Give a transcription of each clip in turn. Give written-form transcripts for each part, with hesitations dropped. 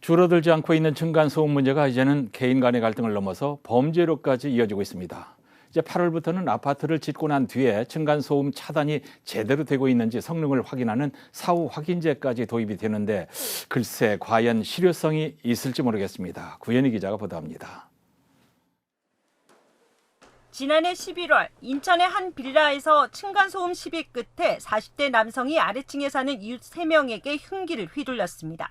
줄어들지 않고 있는 층간소음 문제가 이제는 개인 간의 갈등을 넘어서 범죄로까지 이어지고 있습니다. 이제 8월부터는 아파트를 짓고 난 뒤에 층간소음 차단이 제대로 되고 있는지 성능을 확인하는 사후 확인제까지 도입이 되는데 글쎄 과연 실효성이 있을지 모르겠습니다. 구현희 기자가 보도합니다. 지난해 11월 인천의 한 빌라에서 층간소음 시비 끝에 40대 남성이 아래층에 사는 이웃 3명에게 흉기를 휘둘렀습니다.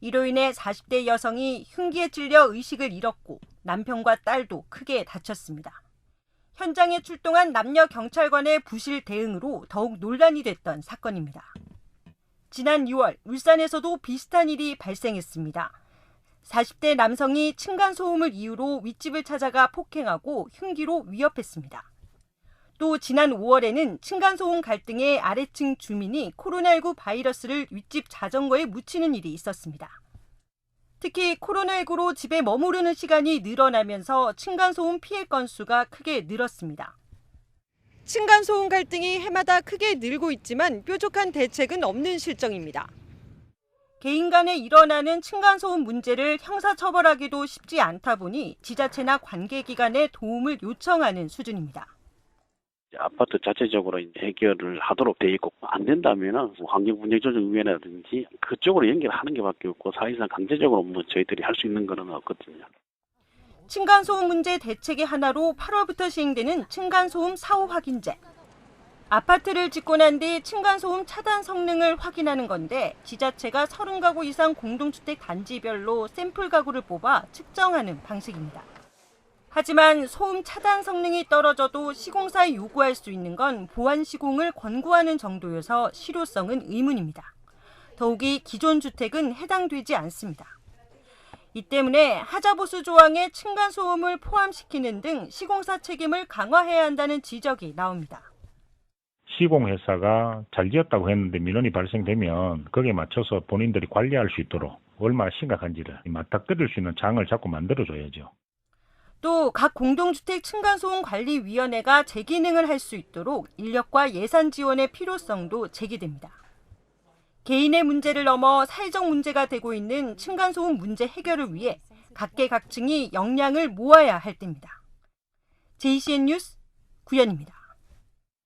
이로 인해 40대 여성이 흉기에 찔려 의식을 잃었고 남편과 딸도 크게 다쳤습니다. 현장에 출동한 남녀 경찰관의 부실 대응으로 더욱 논란이 됐던 사건입니다. 지난 6월 울산에서도 비슷한 일이 발생했습니다. 40대 남성이 층간소음을 이유로 윗집을 찾아가 폭행하고 흉기로 위협했습니다. 또 지난 5월에는 층간소음 갈등에 아래층 주민이 코로나19 바이러스를 윗집 자전거에 묻히는 일이 있었습니다. 특히 코로나19로 집에 머무르는 시간이 늘어나면서 층간소음 피해 건수가 크게 늘었습니다. 층간소음 갈등이 해마다 크게 늘고 있지만 뾰족한 대책은 없는 실정입니다. 개인 간에 일어나는 층간소음 문제를 형사처벌하기도 쉽지 않다 보니 지자체나 관계기관에 도움을 요청하는 수준입니다. 아파트 자체적으로 해결을 하도록 돼 있고 안 된다면은 환경분쟁조정위원회라든지 그쪽으로 연결하는 게밖에 없고 사실상 강제적으로 저희들이 할 수 있는 거는 없거든요. 층간소음 문제 대책의 하나로 8월부터 시행되는 층간소음 사후 확인제. 아파트를 짓고 난 뒤 층간소음 차단 성능을 확인하는 건데 지자체가 30가구 이상 공동주택 단지별로 샘플 가구를 뽑아 측정하는 방식입니다. 하지만 소음 차단 성능이 떨어져도 시공사에 요구할 수 있는 건 보완 시공을 권고하는 정도여서 실효성은 의문입니다. 더욱이 기존 주택은 해당되지 않습니다. 이 때문에 하자보수 조항에 층간소음을 포함시키는 등 시공사 책임을 강화해야 한다는 지적이 나옵니다. 시공회사가 잘 지었다고 했는데 민원이 발생되면 거기에 맞춰서 본인들이 관리할 수 있도록 얼마나 심각한지를 맞닥뜨릴 수 있는 장을 자꾸 만들어줘야죠. 또 각 공동주택 층간소음관리위원회가 재기능을 할 수 있도록 인력과 예산 지원의 필요성도 제기됩니다. 개인의 문제를 넘어 사회적 문제가 되고 있는 층간소음 문제 해결을 위해 각계각층이 역량을 모아야 할 때입니다. JCN 뉴스 구현입니다.